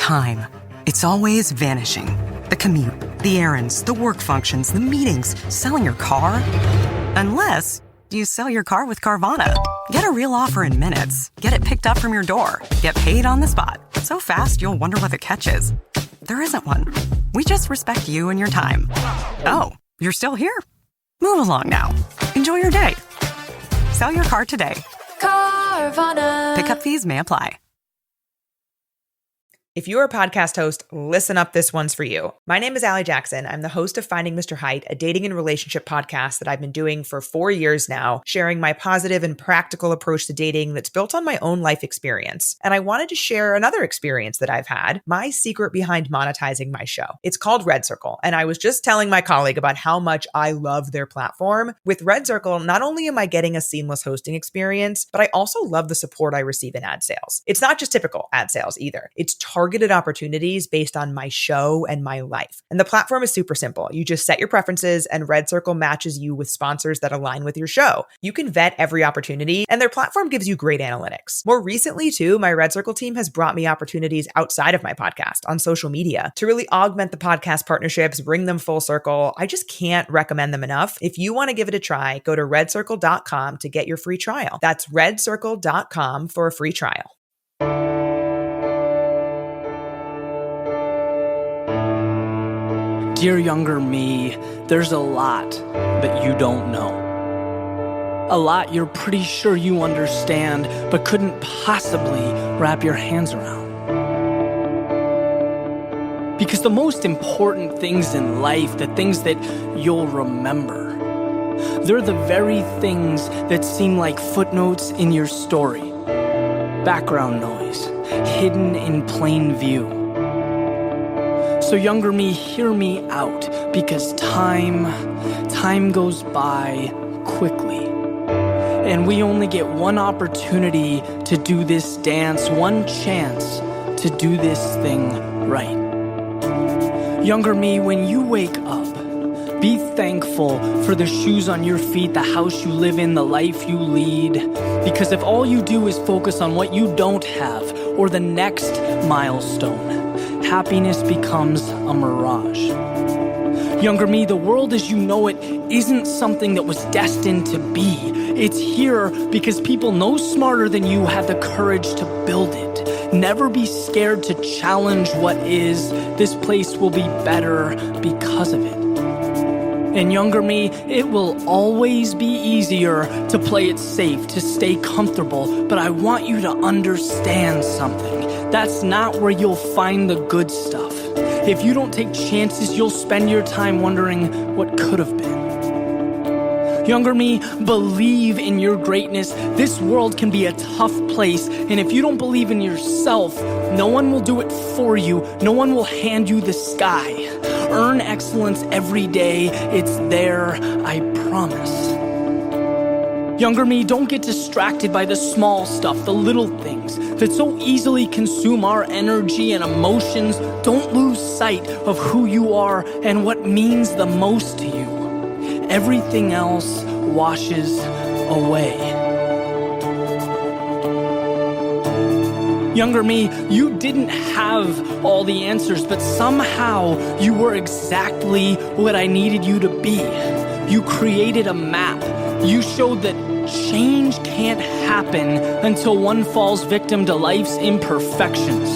time. It's always vanishing. The commute, the errands, the work functions, the meetings, selling your car. Unless you sell your car with Carvana. Get a real offer in minutes. Get it picked up from your door. Get paid on the spot. So fast, you'll wonder what the catch is. There isn't one. We just respect you and your time. Oh, you're still here? Move along now. Enjoy your day. Sell your car today. Carvana. Pickup fees may apply. If you're a podcast host, listen up, this one's for you. My name is Allie Jackson. I'm the host of Finding Mr. Height, a dating and relationship podcast that I've been doing for 4 years now, sharing my positive and practical approach to dating that's built on my own life experience. And I wanted to share another experience that I've had, my secret behind monetizing my show. It's called Red Circle, and I was just telling my colleague about how much I love their platform. With Red Circle, not only am I getting a seamless hosting experience, but I also love the support I receive in ad sales. It's not just typical ad sales either. It's targeted opportunities based on my show and my life. And the platform is super simple. You just set your preferences and Red Circle matches you with sponsors that align with your show. You can vet every opportunity and their platform gives you great analytics. More recently too, my Red Circle team has brought me opportunities outside of my podcast on social media to really augment the podcast partnerships, bring them full circle. I just can't recommend them enough. If you want to give it a try, go to redcircle.com to get your free trial. That's redcircle.com for a free trial. Dear younger me, there's a lot that you don't know. A lot you're pretty sure you understand, but couldn't possibly wrap your hands around. Because the most important things in life, the things that you'll remember, they're the very things that seem like footnotes in your story. Background noise, hidden in plain view. So younger me, hear me out, because time goes by quickly. And we only get one opportunity to do this dance, one chance to do this thing right. Younger me, when you wake up, be thankful for the shoes on your feet, the house you live in, the life you lead. Because if all you do is focus on what you don't have or the next milestone, happiness becomes a mirage. Younger me, the world as you know it isn't something that was destined to be. It's here because people no smarter than you had the courage to build it. Never be scared to challenge what is. This place will be better because of it. And younger me, it will always be easier to play it safe, to stay comfortable, but I want you to understand something. That's not where you'll find the good stuff. If you don't take chances, you'll spend your time wondering what could have been. Younger me, believe in your greatness. This world can be a tough place, and if you don't believe in yourself, no one will do it for you. No one will hand you the sky. Earn excellence every day. It's there, I promise. Younger me, don't get distracted by the small stuff, the little things that so easily consume our energy and emotions. Don't lose sight of who you are and what means the most to you. Everything else washes away. Younger me, you didn't have all the answers, but somehow you were exactly what I needed you to be. You created a map. You showed that change can't happen until one falls victim to life's imperfections.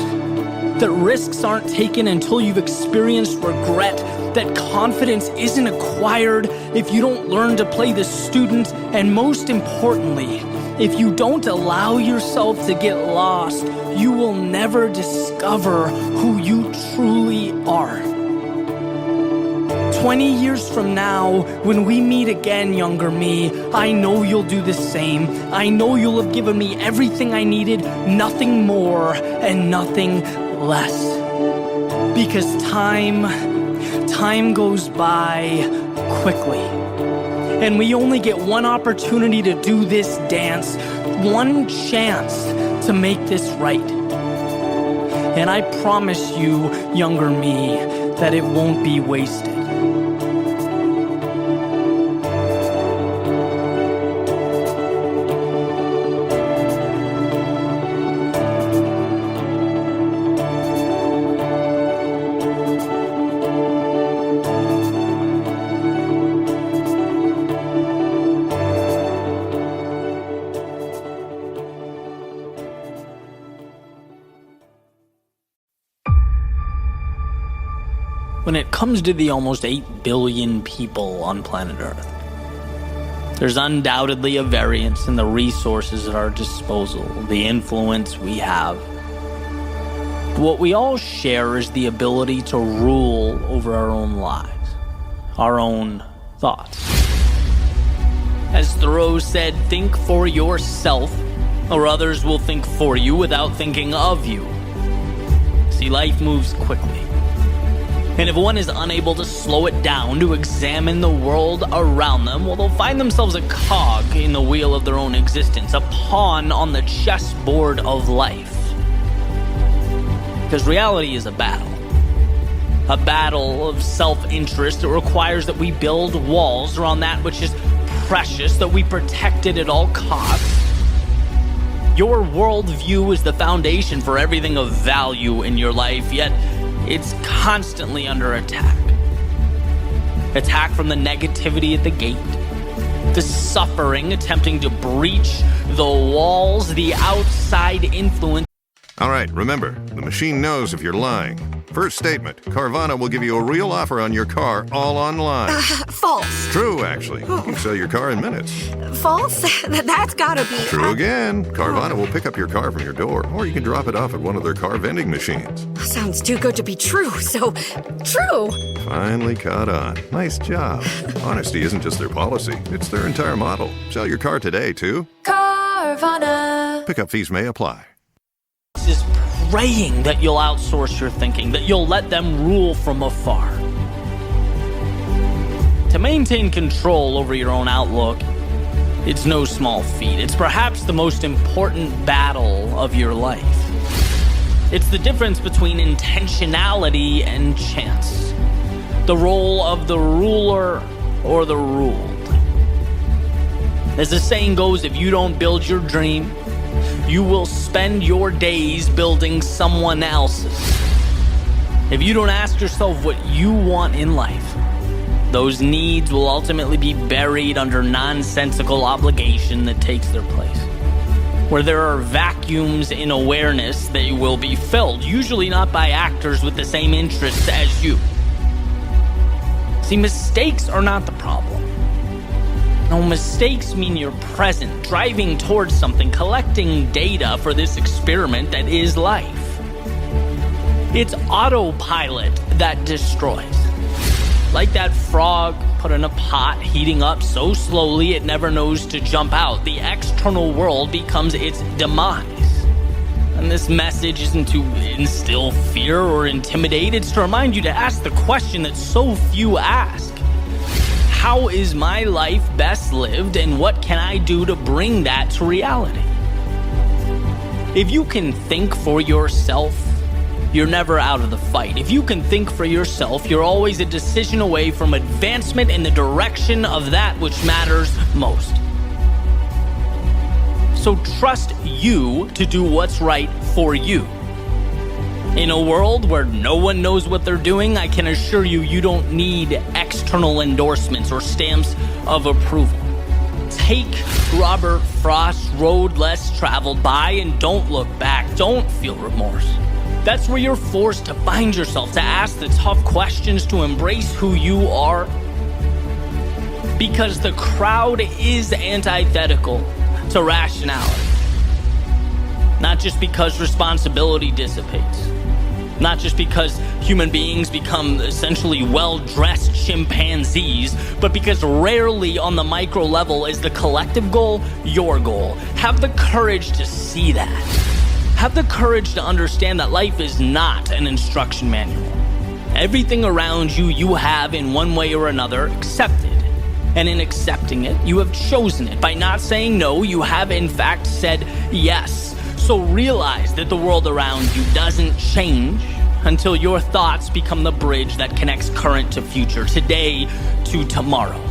That risks aren't taken until you've experienced regret. That confidence isn't acquired if you don't learn to play the student. And most importantly, if you don't allow yourself to get lost, you will never discover who you truly are. 20 years from now, when we meet again, younger me, I know you'll do the same. I know you'll have given me everything I needed, nothing more and nothing less. Because time goes by quickly. And we only get one opportunity to do this dance, one chance to make this right. And I promise you, younger me, that it won't be wasted. when it comes to the almost 8 billion people on planet Earth, there's undoubtedly a variance in the resources at our disposal, the influence we have. What we all share is the ability to rule over our own lives, our own thoughts. As Thoreau said, think for yourself, or others will think for you without thinking of you. See, life moves quickly. And if one is unable to slow it down, to examine the world around them, well, they'll find themselves a cog in the wheel of their own existence, a pawn on the chessboard of life. Because reality is a battle of self-interest that requires that we build walls around that which is precious, that we protect it at all costs. Your worldview is the foundation for everything of value in your life, yet it's constantly under attack. Attack from the negativity at the gate, the suffering attempting to breach the walls, the outside influence. All right, remember, the machine knows if you're lying. First statement, Carvana will give you a real offer on your car all online. False. True, actually. You can sell your car in minutes. False? That's gotta be... True again. Carvana will pick up your car from your door, or you can drop it off at one of their car vending machines. Sounds too good to be true, so... True! Finally caught on. Nice job. Honesty isn't just their policy, it's their entire model. Sell your car today, too. Carvana. Pickup fees may apply. Is praying that you'll outsource your thinking, that you'll let them rule from afar. To maintain control over your own outlook, it's no small feat. It's perhaps the most important battle of your life. It's the difference between intentionality and chance, the role of the ruler or the ruled. As the saying goes, if you don't build your dream, you will spend your days building someone else's. If you don't ask yourself what you want in life, those needs will ultimately be buried under nonsensical obligation that takes their place. Where there are vacuums in awareness, they will be filled, usually not by actors with the same interests as you. See, mistakes are not the problem. No, mistakes mean you're present, driving towards something, collecting data for this experiment that is life. It's autopilot that destroys. Like that frog put in a pot, heating up so slowly it never knows to jump out. The external world becomes its demise. And this message isn't to instill fear or intimidate, it's to remind you to ask the question that so few ask. How is my life best lived, and what can I do to bring that to reality? If you can think for yourself, you're never out of the fight. If you can think for yourself, you're always a decision away from advancement in the direction of that which matters most. So trust you to do what's right for you. In a world where no one knows what they're doing, I can assure you, you don't need external endorsements or stamps of approval. Take Robert Frost's road less traveled by and don't look back. Don't feel remorse. That's where you're forced to find yourself, to ask the tough questions, to embrace who you are. Because the crowd is antithetical to rationality. Not just because responsibility dissipates. Not just because human beings become essentially well-dressed chimpanzees, but because rarely on the micro level is the collective goal your goal. Have the courage to see that. Have the courage to understand that life is not an instruction manual. Everything around you, you have in one way or another accepted. And in accepting it, you have chosen it. By not saying no, you have in fact said yes. So realize that the world around you doesn't change until your thoughts become the bridge that connects current to future, today to tomorrow.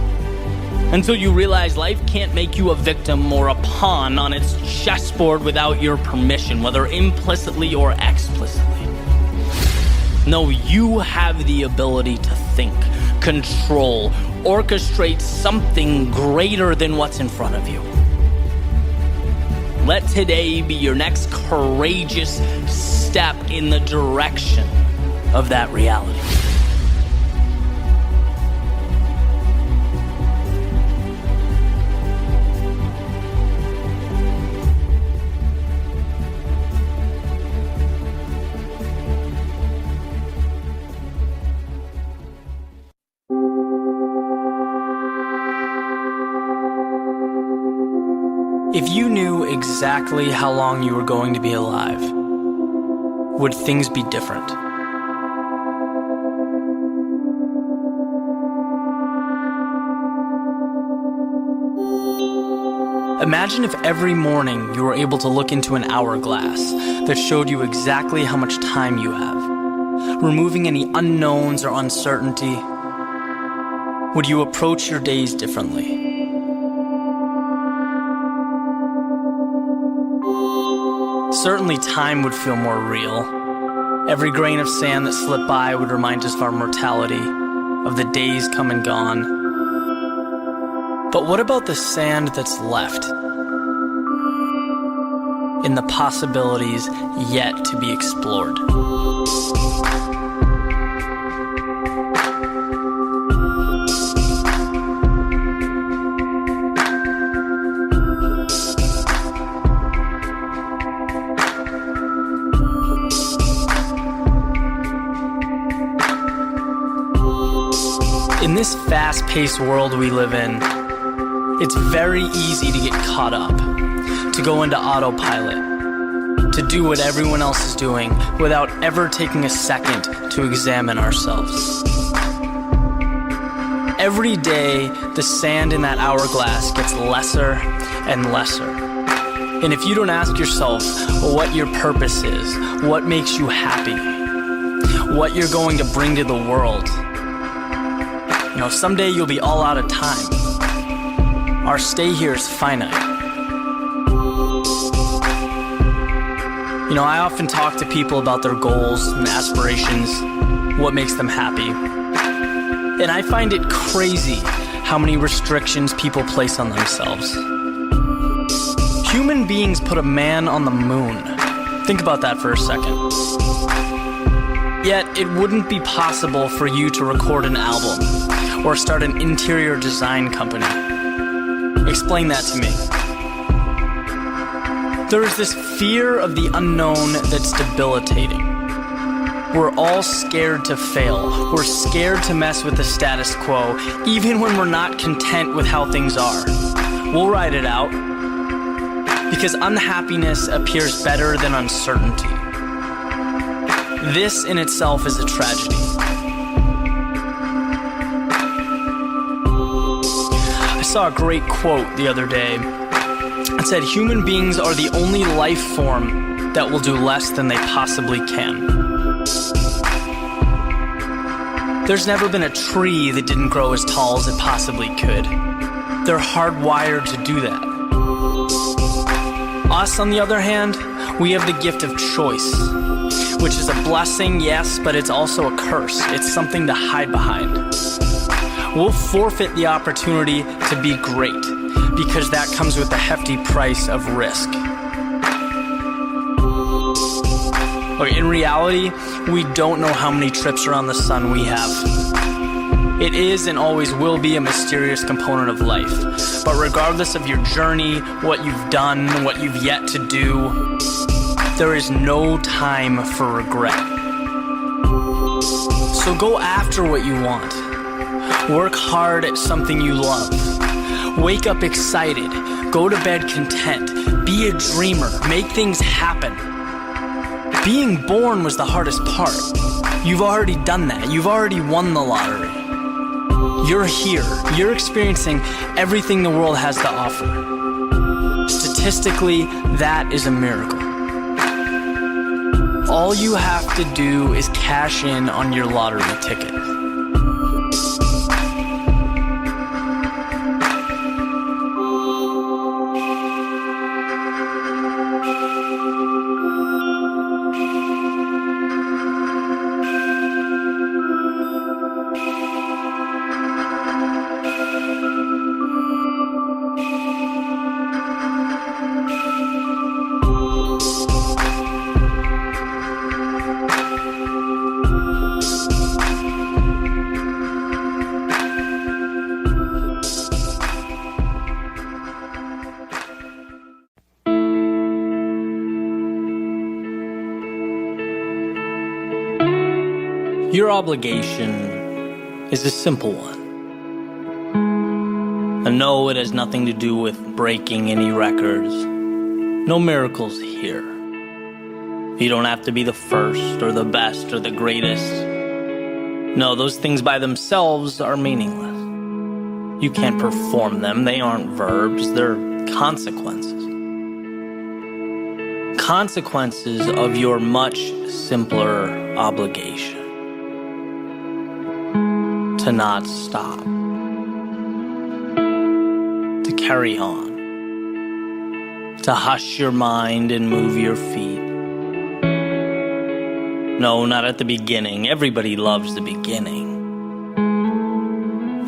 Until you realize life can't make you a victim or a pawn on its chessboard without your permission, whether implicitly or explicitly. No, you have the ability to think, control, orchestrate something greater than what's in front of you. Let today be your next courageous step in the direction of that reality. exactly how long you were going to be alive, would things be different? Imagine if every morning you were able to look into an hourglass that showed you exactly how much time you have, removing any unknowns or uncertainty. Would you approach your days differently? Certainly time would feel more real. Every grain of sand that slipped by would remind us of our mortality, of the days come and gone. But what about the sand that's left? In the possibilities yet to be explored. In this fast-paced world we live in, it's very easy to get caught up, to go into autopilot, to do what everyone else is doing without ever taking a second to examine ourselves. Every day, the sand in that hourglass gets lesser and lesser. And if you don't ask yourself what your purpose is, what makes you happy, what you're going to bring to the world, someday you'll be all out of time. Our stay here is finite. I often talk to people about their goals and aspirations, what makes them happy. And I find it crazy how many restrictions people place on themselves. Human beings put a man on the moon. Think about that for a second. Yet it wouldn't be possible for you to record an album or start an interior design company. Explain that to me. There is this fear of the unknown that's debilitating. We're all scared to fail. We're scared to mess with the status quo, even when we're not content with how things are. We'll ride it out, because unhappiness appears better than uncertainty. This in itself is a tragedy. I saw a great quote the other day. It said, "Human beings are the only life form that will do less than they possibly can." There's never been a tree that didn't grow as tall as it possibly could. They're hardwired to do that. Us, on the other hand, we have the gift of choice, which is a blessing, yes, but it's also a curse. It's something to hide behind. We'll forfeit the opportunity to be great, because that comes with a hefty price of risk. In reality, we don't know how many trips around the sun we have. It is and always will be a mysterious component of life. But regardless of your journey, what you've done, what you've yet to do, there is no time for regret. So go after what you want. Work hard at something you love. Wake up excited. Go to bed content. Be a dreamer. Make things happen. Being born was the hardest part. You've already done that. You've already won the lottery. You're here. You're experiencing everything the world has to offer. Statistically, that is a miracle. All you have to do is cash in on your lottery ticket. Your obligation is a simple one. And no, it has nothing to do with breaking any records, No miracles here. You don't have to be the first or the best or the greatest. No, those things by themselves are meaningless. You can't perform them. They aren't verbs. They're consequences. Consequences of your much simpler obligation. To not stop. To carry on. To hush your mind and move your feet. No, not at the beginning. Everybody loves the beginning.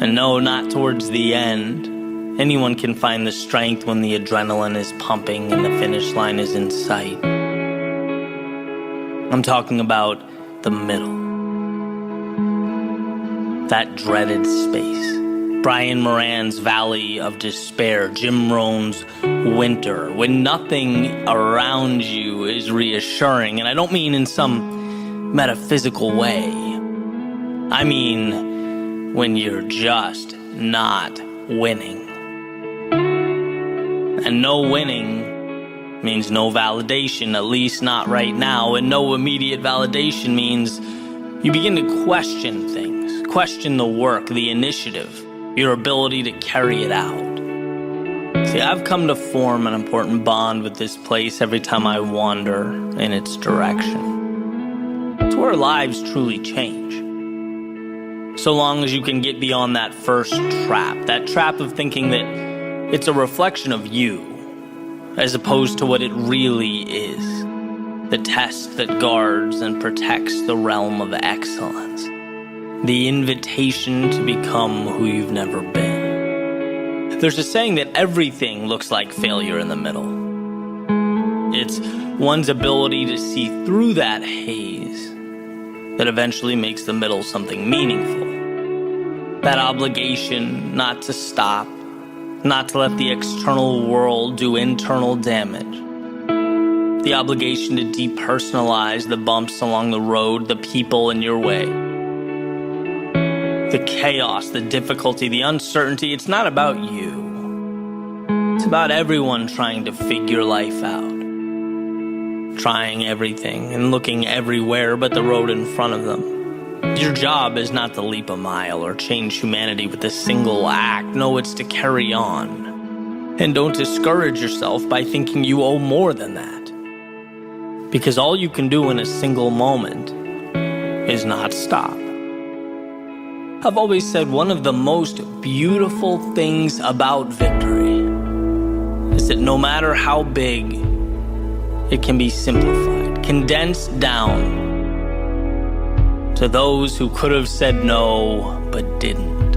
And no, not towards the end. Anyone can find the strength when the adrenaline is pumping and the finish line is in sight. I'm talking about the middle. That dreaded space. Brian Moran's Valley of Despair, Jim Rohn's Winter, when nothing around you is reassuring. And I don't mean in some metaphysical way. I mean when you're just not winning. And no winning means no validation, at least not right now. And no immediate validation means you begin to question things, question the work, the initiative, your ability to carry it out. See, I've come to form an important bond with this place every time I wander in its direction. It's where lives truly change. So long as you can get beyond that first trap, that trap of thinking that it's a reflection of you, as opposed to what it really is, the test that guards and protects the realm of excellence, the invitation to become who you've never been. There's a saying that everything looks like failure in the middle. It's one's ability to see through that haze that eventually makes the middle something meaningful. That obligation not to stop, not to let the external world do internal damage. The obligation to depersonalize the bumps along the road, the people in your way. The chaos, the difficulty, the uncertainty, it's not about you. It's about everyone trying to figure life out. Trying everything and looking everywhere but the road in front of them. Your job is not to leap a mile or change humanity with a single act. No, it's to carry on. And don't discourage yourself by thinking you owe more than that. Because all you can do in a single moment is not stop. I've always said one of the most beautiful things about victory is that no matter how big, it can be simplified, condensed down to those who could have said no, but didn't.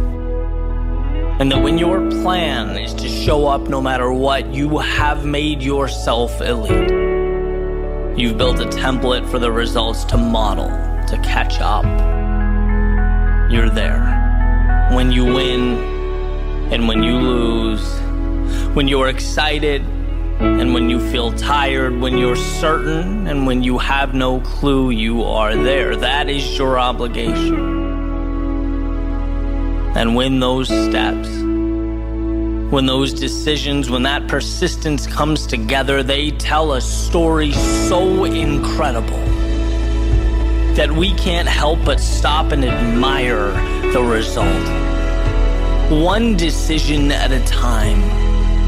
And that when your plan is to show up no matter what, you have made yourself elite. You've built a template for the results to model, to catch up. You're there. When you win and when you lose, when you're excited and when you feel tired, when you're certain and when you have no clue, you are there. That is your obligation. And when those steps, when those decisions, when that persistence comes together, they tell a story so incredible that we can't help but stop and admire the result. One decision at a time,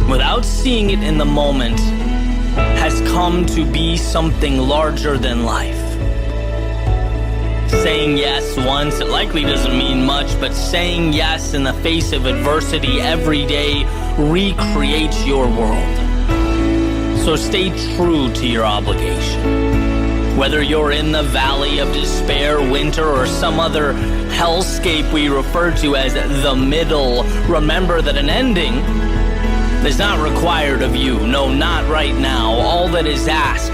without seeing it in the moment, has come to be something larger than life. Saying yes once, it likely doesn't mean much, but saying yes in the face of adversity every day recreates your world. So stay true to your obligation. Whether you're in the valley of despair, winter, or some other hellscape we refer to as the middle, remember that an ending is not required of you. No, not right now. All that is asked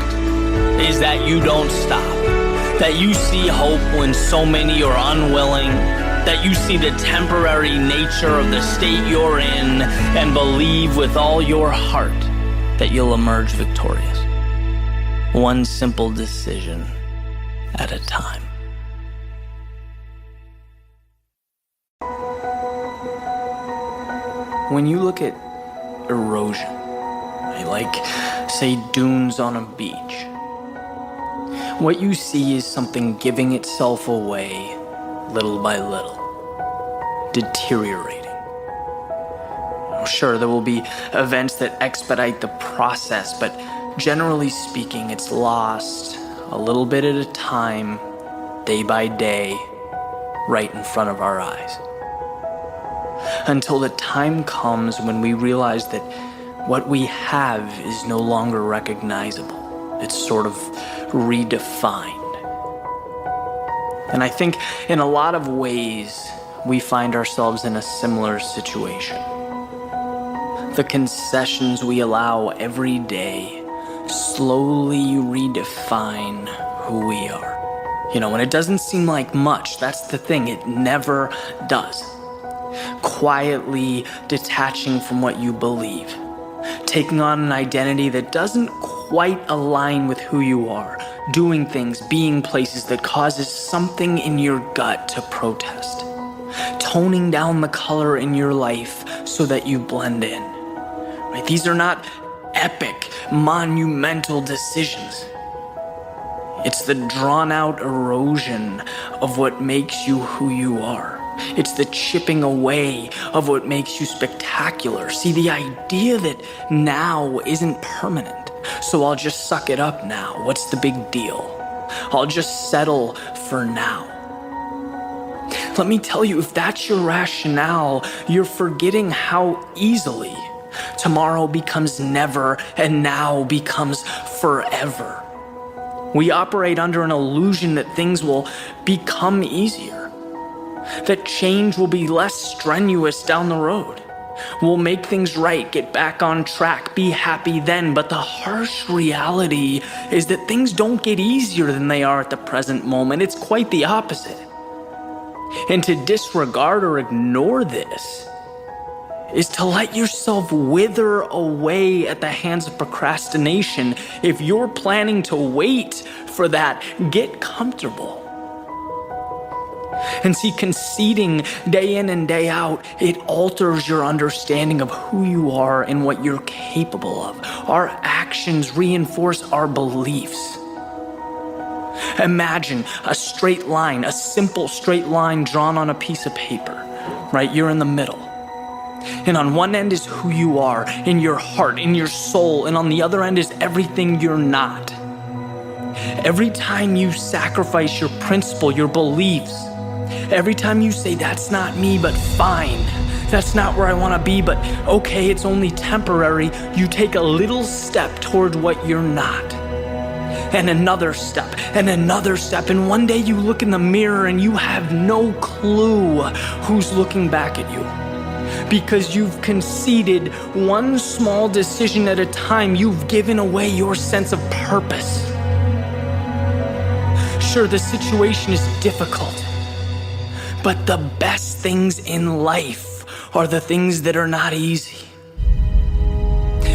is that you don't stop. That you see hope when so many are unwilling. That you see the temporary nature of the state you're in and believe with all your heart that you'll emerge victorious. One simple decision at a time. When you look at erosion, like say dunes on a beach. What you see is something giving itself away little by little, deteriorating. Sure, there will be events that expedite the process, but generally speaking, it's lost a little bit at a time, day by day, right in front of our eyes. Until the time comes when we realize that what we have is no longer recognizable. It's sort of redefined. And I think in a lot of ways, we find ourselves in a similar situation. The concessions we allow every day slowly redefine who we are. And it doesn't seem like much. That's the thing. It never does. Quietly detaching from what you believe. Taking on an identity that doesn't quite align with who you are. Doing things, being places that causes something in your gut to protest. Toning down the color in your life so that you blend in. Right? These are not epic, monumental decisions. It's the drawn-out erosion of what makes you who you are. It's the chipping away of what makes you spectacular. See, the idea that now isn't permanent. So I'll just suck it up now. What's the big deal? I'll just settle for now. Let me tell you, if that's your rationale, you're forgetting how easily tomorrow becomes never and now becomes forever. We operate under an illusion that things will become easier, that change will be less strenuous down the road. We'll make things right, get back on track, be happy then. But the harsh reality is that things don't get easier than they are at the present moment. It's quite the opposite. And to disregard or ignore this is to let yourself wither away at the hands of procrastination. If you're planning to wait for that, get comfortable. And see, conceding day in and day out, it alters your understanding of who you are and what you're capable of. Our actions reinforce our beliefs. Imagine a straight line, a simple straight line drawn on a piece of paper, right? You're in the middle. And on one end is who you are, in your heart, in your soul, and on the other end is everything you're not. Every time you sacrifice your principle, your beliefs, every time you say, that's not me, but fine, that's not where I want to be, but okay, it's only temporary, you take a little step toward what you're not. And another step, and one day you look in the mirror and you have no clue who's looking back at you. Because you've conceded one small decision at a time, you've given away your sense of purpose. Sure, the situation is difficult, but the best things in life are the things that are not easy.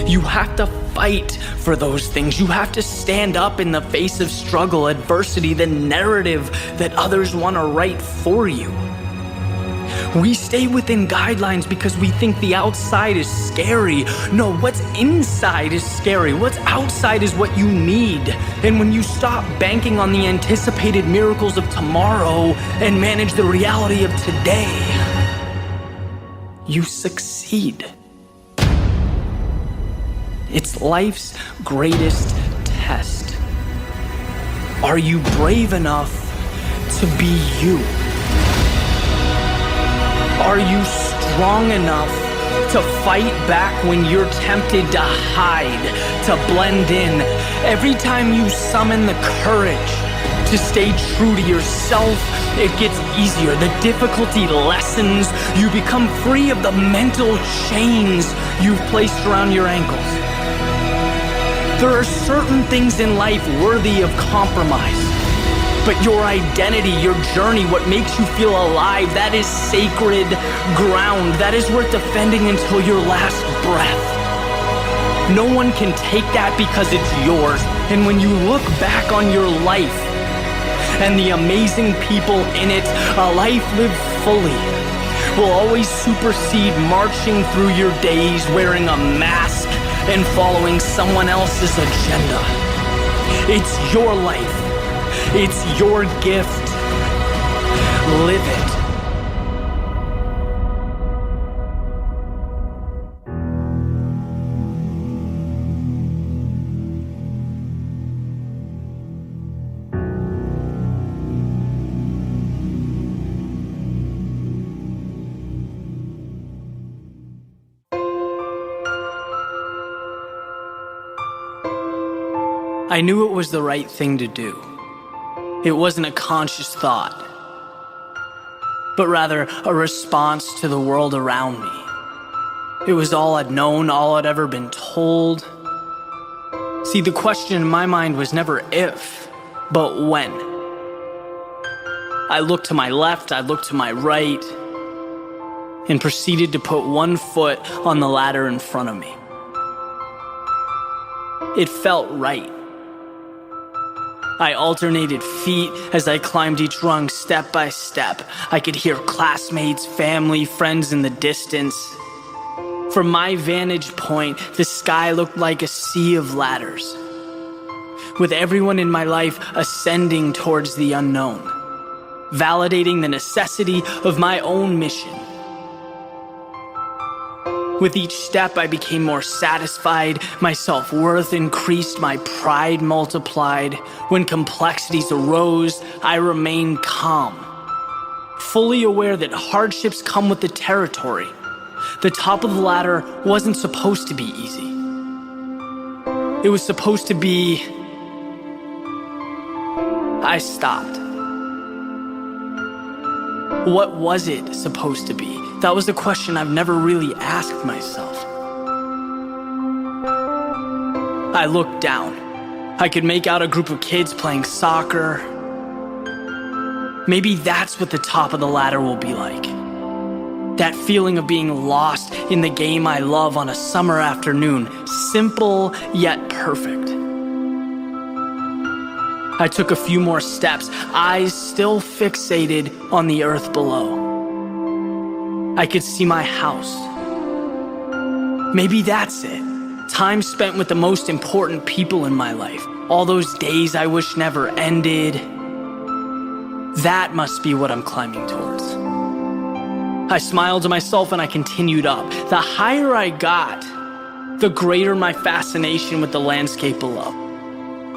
You have to fight for those things. You have to stand up in the face of struggle, adversity, the narrative that others want to write for you. We stay within guidelines because we think the outside is scary. No, what's inside is scary. What's outside is what you need. And when you stop banking on the anticipated miracles of tomorrow and manage the reality of today, you succeed. It's life's greatest test. Are you brave enough to be you? Are you strong enough to fight back when you're tempted to hide, to blend in? Every time you summon the courage to stay true to yourself, it gets easier. The difficulty lessens. You become free of the mental chains you've placed around your ankles. There are certain things in life worthy of compromise. But your identity, your journey, what makes you feel alive, that is sacred ground. That is worth defending until your last breath. No one can take that because it's yours. And when you look back on your life and the amazing people in it, a life lived fully will always supersede marching through your days wearing a mask and following someone else's agenda. It's your life. It's your gift. Live it. I knew it was the right thing to do. It wasn't a conscious thought, but rather a response to the world around me. It was all I'd known, all I'd ever been told. See, the question in my mind was never if, but when. I looked to my left, I looked to my right, and proceeded to put one foot on the ladder in front of me. It felt right. I alternated feet as I climbed each rung step by step. I could hear classmates, family, friends in the distance. From my vantage point, the sky looked like a sea of ladders, with everyone in my life ascending towards the unknown, validating the necessity of my own mission. With each step, I became more satisfied, my self-worth increased, my pride multiplied. When complexities arose, I remained calm, fully aware that hardships come with the territory. The top of the ladder wasn't supposed to be easy. It was supposed to be... I stopped. What was it supposed to be? That was a question I've never really asked myself. I looked down. I could make out a group of kids playing soccer. Maybe that's what the top of the ladder will be like. That feeling of being lost in the game I love on a summer afternoon. Simple yet perfect. I took a few more steps, eyes still fixated on the earth below. I could see my house. Maybe that's it. Time spent with the most important people in my life. All those days I wish never ended. That must be what I'm climbing towards. I smiled to myself and I continued up. The higher I got, the greater my fascination with the landscape below.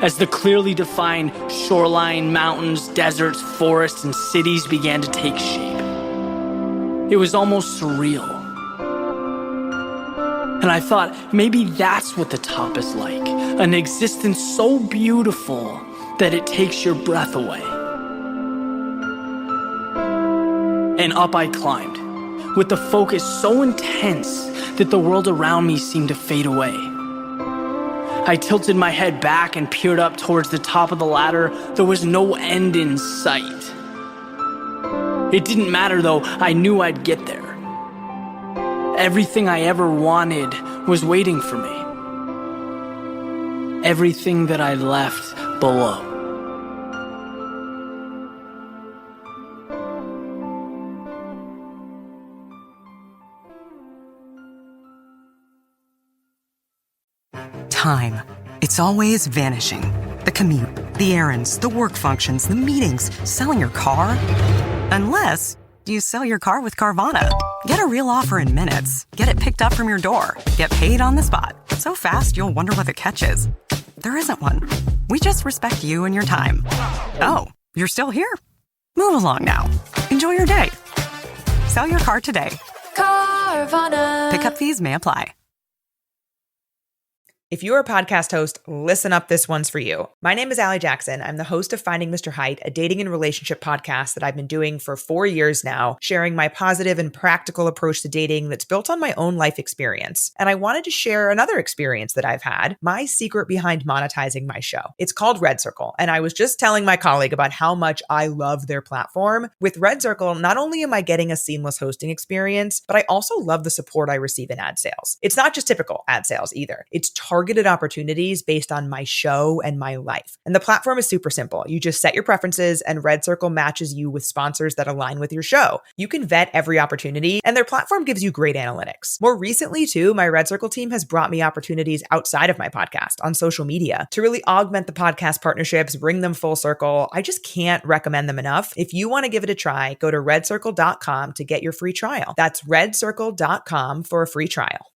As the clearly defined shoreline, mountains, deserts, forests, and cities began to take shape. It was almost surreal. And I thought, maybe that's what the top is like. An existence so beautiful that it takes your breath away. And up I climbed, with the focus so intense that the world around me seemed to fade away. I tilted my head back and peered up towards the top of the ladder. There was no end in sight. It didn't matter though, I knew I'd get there. Everything I ever wanted was waiting for me. Everything that I left below. Time. It's always vanishing. The commute, the errands, the work functions, the meetings, selling your car. Unless you sell your car with Carvana. Get a real offer in minutes. Get it picked up from your door. Get paid on the spot. So fast, you'll wonder what the catch is. There isn't one. We just respect you and your time. Oh, you're still here? Move along now. Enjoy your day. Sell your car today. Carvana. Pickup fees may apply. If you're a podcast host, listen up, this one's for you. My name is Allie Jackson. I'm the host of Finding Mr. Height, a dating and relationship podcast that I've been doing for 4 years now, sharing my positive and practical approach to dating that's built on my own life experience. And I wanted to share another experience that I've had, my secret behind monetizing my show. It's called Red Circle, and I was just telling my colleague about how much I love their platform. With Red Circle, not only am I getting a seamless hosting experience, but I also love the support I receive in ad sales. It's not just typical ad sales either. It's targeted targeted opportunities based on my show and my life. And the platform is super simple. You just set your preferences and Red Circle matches you with sponsors that align with your show. You can vet every opportunity and their platform gives you great analytics. More recently too, my Red Circle team has brought me opportunities outside of my podcast on social media to really augment the podcast partnerships, bring them full circle. I just can't recommend them enough. If you want to give it a try, go to redcircle.com to get your free trial. That's redcircle.com for a free trial.